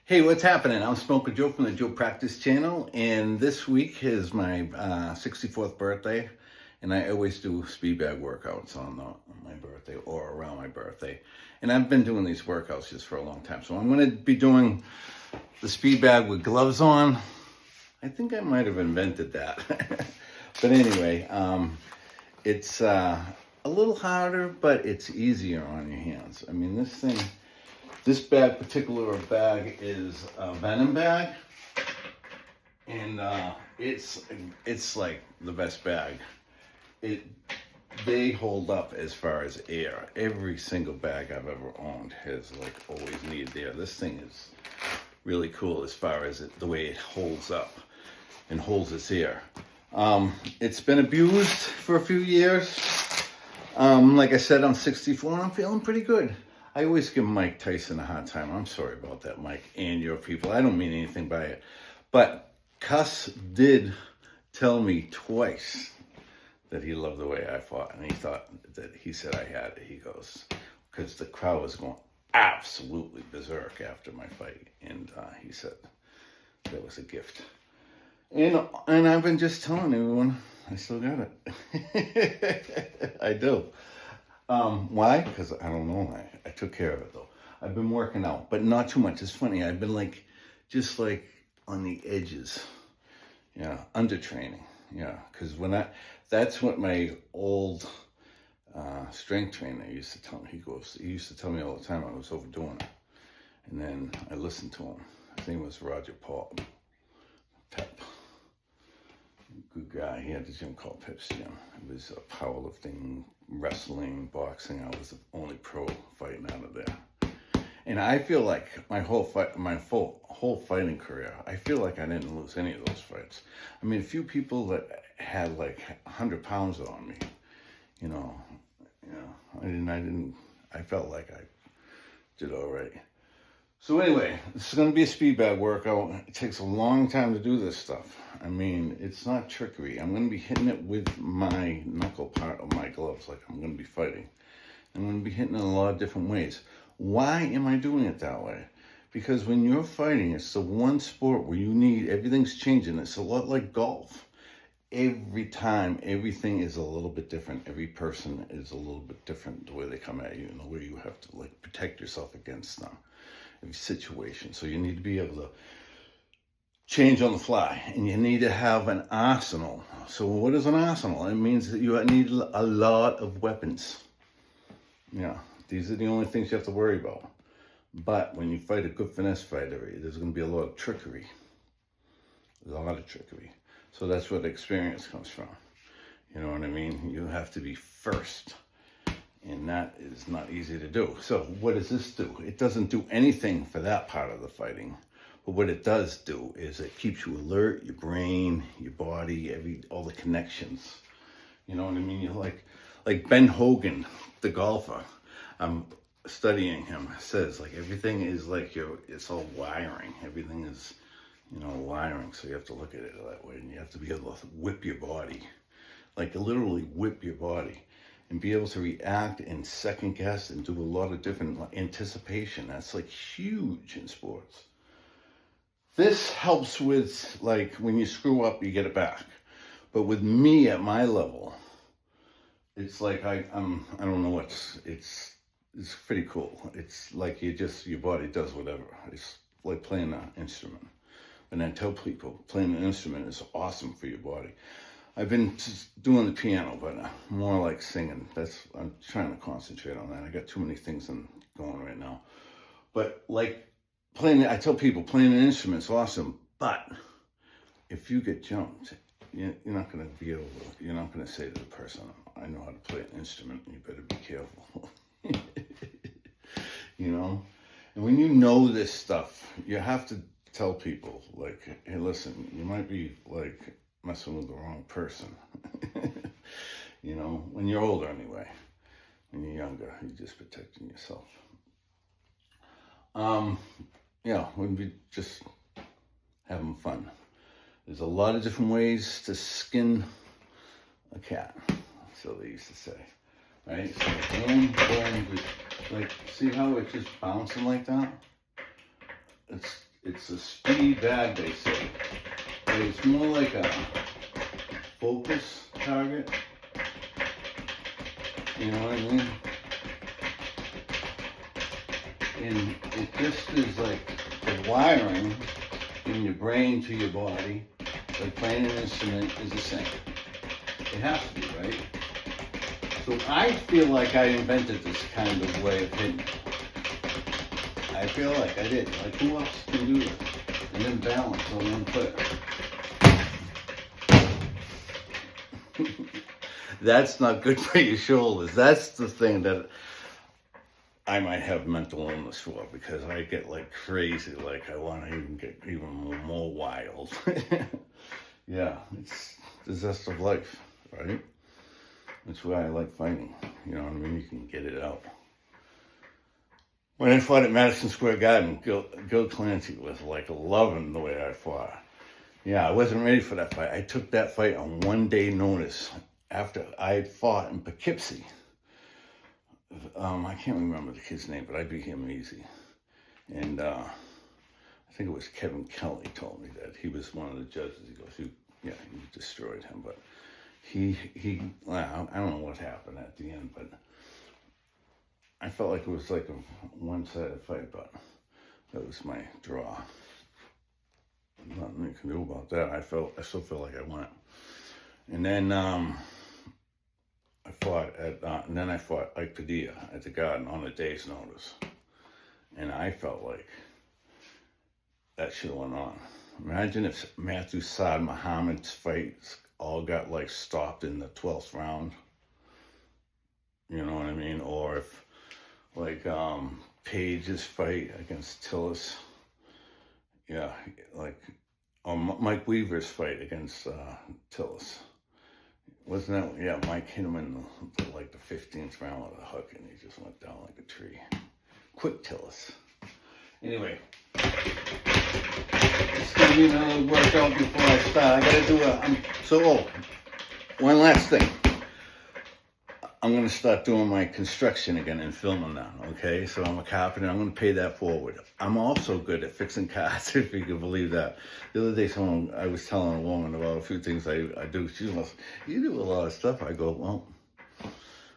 Hey, what's happening? I'm Smoker Joe from the Joe Practice channel, and this week is my 64th birthday, and I always do speed bag workouts on my birthday or around my birthday. And I've been doing these workouts just for a long time, so I'm going to be doing the speed bag with gloves on. I think I might have invented that. But anyway, it's a little harder, but it's easier on your hands. I mean, this particular bag is a Venom bag, and it's like the best bag. They hold up as far as air. Every single bag I've ever owned has like always needed air. This thing is really cool as far as the way it holds up and holds its air. It's been abused for a few years. Like I said, I'm 64 and I'm feeling pretty good. I always give Mike Tyson a hard time. I'm sorry about that, Mike, and your people. I don't mean anything by it. But Cuss did tell me twice that he loved the way I fought. And he said I had it. He goes, because the crowd was going absolutely berserk after my fight. And he said that was a gift. And I've been just telling everyone I still got it. I do. Why? Because I don't know. I took care of it though. I've been working out, but not too much. It's funny. I've been just on the edges. Yeah, under training. Yeah, because that's what my old strength trainer used to tell me. He used to tell me all the time I was overdoing it. And then I listened to him. His name was Roger Paul. Pep. Good guy. He had a gym called Pep's Gym. It was powerlifting, wrestling, boxing. I was the only pro fighting out of there. And I feel like my whole whole fighting career, I feel like I didn't lose any of those fights. I mean, a few people that had like 100 pounds on me, I felt like I did all right. So anyway, this is going to be a speed bag workout. It takes a long time to do this stuff. I mean, it's not trickery. I'm going to be hitting it with my knuckle part of my gloves like I'm going to be fighting. I'm going to be hitting it in a lot of different ways. Why am I doing it that way? Because when you're fighting, it's the one sport where everything's changing. It's a lot like golf. Every time, everything is a little bit different. Every person is a little bit different the way they come at you and the way you have to protect yourself against them. Every situation. So you need to be able to change on the fly, and you need to have an arsenal. So what is an arsenal? It means that you need a lot of weapons. Yeah, these are the only things you have to worry about. But when you fight a good finesse fighter, there's going to be a lot of trickery. A lot of trickery. So that's where the experience comes from. You know what I mean? You have to be first. And that is not easy to do. So what does this do? It doesn't do anything for that part of the fighting. But what it does do is it keeps you alert, your brain, your body, all the connections. You know what I mean? You're like Ben Hogan, the golfer. I'm studying him. Says everything is it's all wiring. Everything is, wiring. So you have to look at it that way, and you have to be able to whip your body, literally whip your body. And be able to react and second guess and do a lot of different anticipation. That's huge in sports. This helps with when you screw up, you get it back. But with me at my level, it's I don't know it's pretty cool. It's your body does whatever. It's like playing an instrument. And I tell people playing an instrument is awesome for your body. I've been doing the piano, but more like singing. I'm trying to concentrate on that. I got too many things going right now. But I tell people playing an instrument is awesome, but if you get jumped, you're not going to be able to, you're not going to say to the person, I know how to play an instrument, and you better be careful. And when you know this stuff, you have to tell people, hey, listen, you might be messing with the wrong person. When you're older anyway. When you're younger, you're just protecting yourself. We'd be just having fun. There's a lot of different ways to skin a cat, so they used to say. Right? So boom, boom, see how it's just bouncing like that? it's a speed bag, they say. But it's more like a focus target. You know what I mean? And it just is like the wiring in your brain to your body, like playing an instrument, is the same. It has to be, right? So I feel like I invented this kind of way of hitting. I feel like I did. Like, who else can do this? And then balance on one foot. That's not good for your shoulders. That's the thing that I might have mental illness for, because I get like crazy. Like, I want to even get even more wild. Yeah, it's the zest of life, right? That's why I like fighting. You know what I mean? You can get it out. When I fought at Madison Square Garden, Gil Clancy was like loving the way I fought. Yeah, I wasn't ready for that fight. I took that fight on 1 day notice after I had fought in Poughkeepsie. I can't remember the kid's name, but I beat him easy. And I think it was Kevin Kelly told me that. He was one of the judges. He goes, you destroyed him. But I don't know what happened at the end, but I felt like it was like a one-sided fight, but that was my draw. Nothing you can do about that. I still feel like I won. And then I fought Ike Padilla at the Garden on a day's notice. And I felt like that should have went on. Imagine if Matthew Saad Muhammad's fights all got like stopped in the 12th round. You know what I mean? Or if like Page's fight against Tillis. Yeah, like Mike Weaver's fight against Tillis. Wasn't that? Yeah, Mike hit him in the 15th round with a hook, and he just went down like a tree. Quick Tillis. Anyway, it's gonna be another workout before I start. I gotta do one last thing. I'm going to start doing my construction again and filming now, okay? So I'm a carpenter. I'm going to pay that forward. I'm also good at fixing cars, if you can believe that. The other day, I was telling a woman about a few things I do. She goes, you do a lot of stuff. I go, well,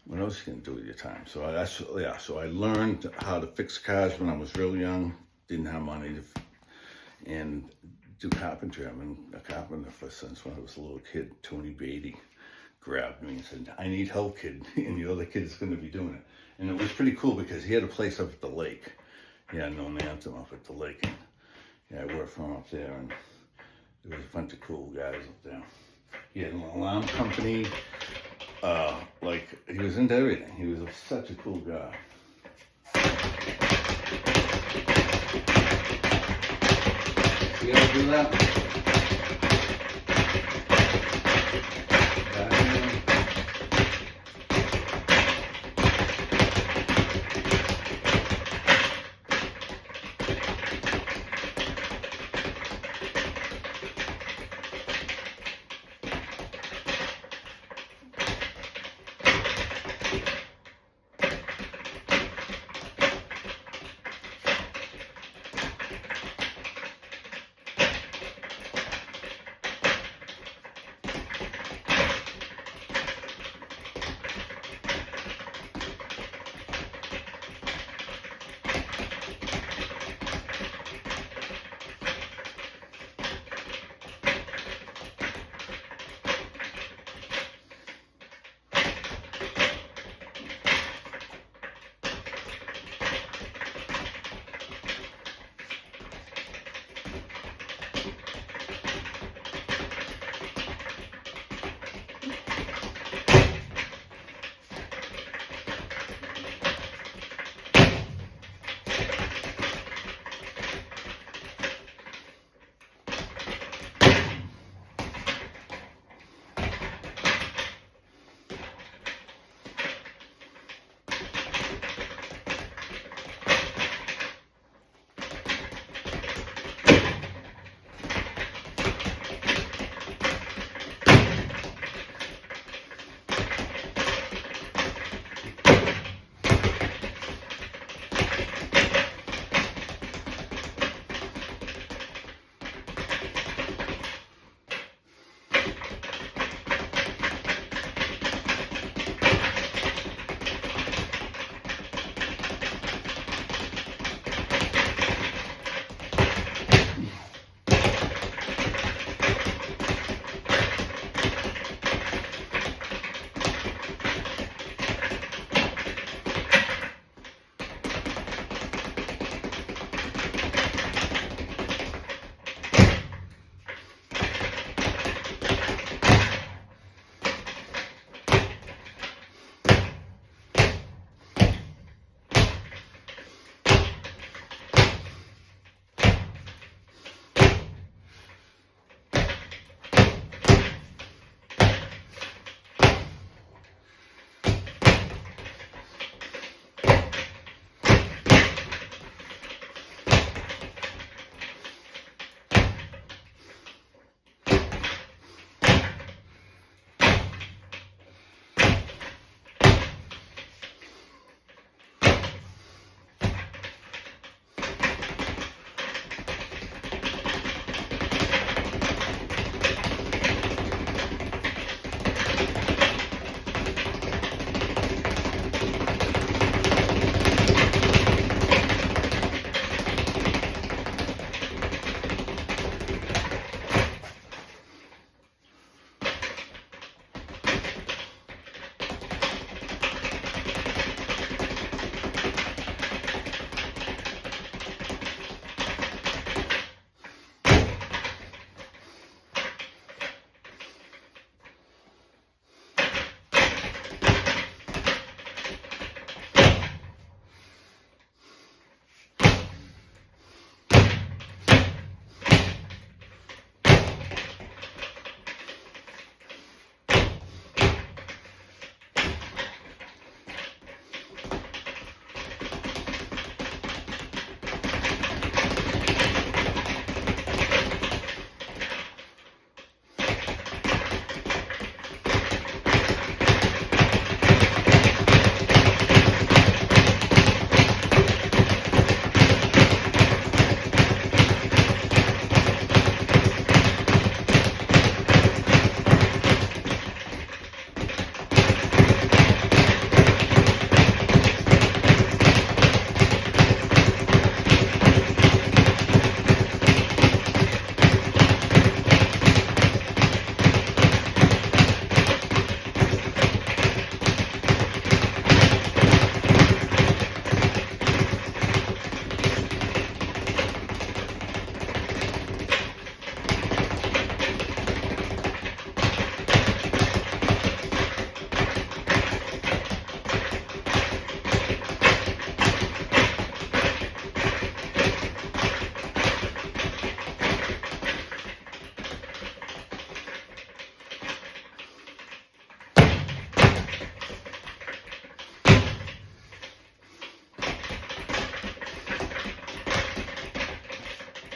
what else you can do with your time? So I learned how to fix cars when I was real young. Didn't have money and do carpentry. I've been a carpenter since when I was a little kid. Tony Beatty grabbed me and said, I need help, kid, and the other kid's going to be doing it. And it was pretty cool because he had a place up at the lake. He had no anthem up at the lake. And, yeah, I worked for him up there, and there was a bunch of cool guys up there. He had an alarm company. He was into everything. He was such a cool guy. You ever do that?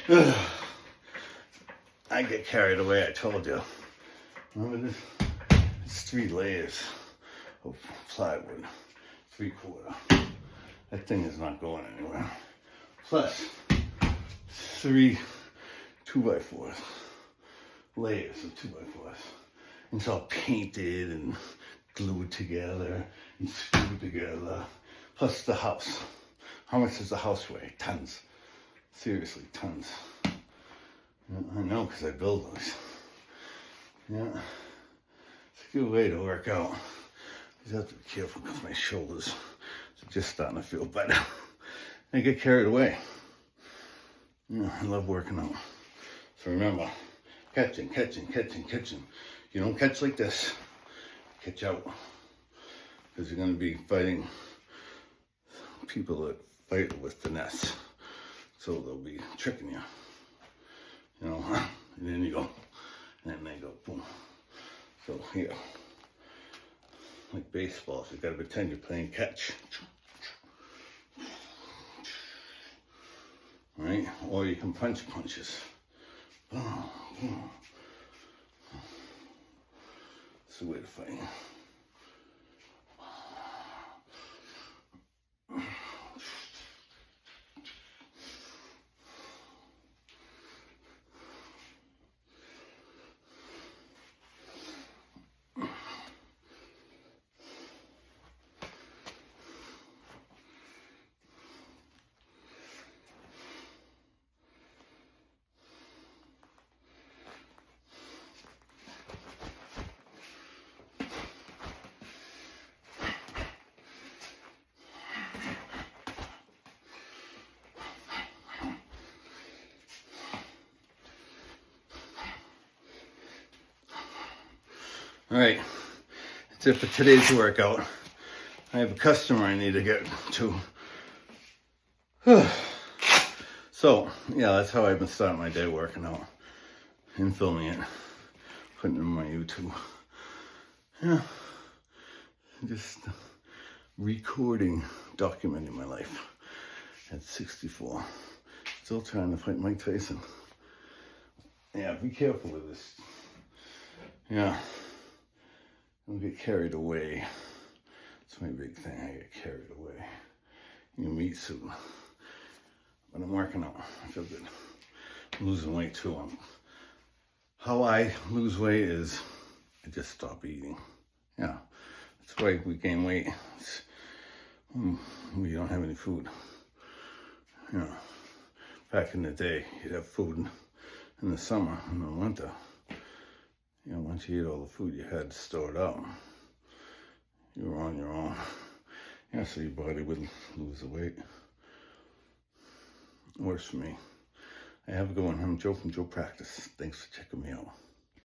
I get carried away, I told you. Remember this? It's 3 layers of plywood, 3/4. That thing is not going anywhere. Plus 3 2x4s, layers of 2x4s. And it's all painted and glued together and screwed together. Plus the house. How much does the house weigh? Tons. Seriously, tons. I know because I build those. Yeah. It's a good way to work out. You have to be careful because my shoulders are just starting to feel better. I get carried away. Yeah, I love working out. So remember, catching. You don't catch like this. Catch out. Because you're going to be fighting people that fight with finesse. So they'll be tricking you. You know, and then you go, and then they go, boom. So here, like baseball, so you gotta pretend you're playing catch. Right? Or you can punch punches. Boom, boom. It's the way to fight. All right, that's it for today's workout. I have a customer I need to get to. So, yeah, that's how I've been starting my day, working out and filming it, putting it on my YouTube. Yeah, just recording, documenting my life at 64. Still trying to fight Mike Tyson. Yeah, be careful with this. Yeah. Don't get carried away. That's my big thing. I get carried away. You meet soon. But I'm working out. I feel good. I'm losing weight too. How I lose weight is I just stop eating. Yeah. That's why we gain weight. We don't have any food. You know, back in the day, you'd have food in the summer, in the winter. You know, once you eat all the food you had stored up, you were on your own. Yeah, so your body would lose the weight. Works for me. I have a good one. I'm Joe from Joe Practice. Thanks for checking me out.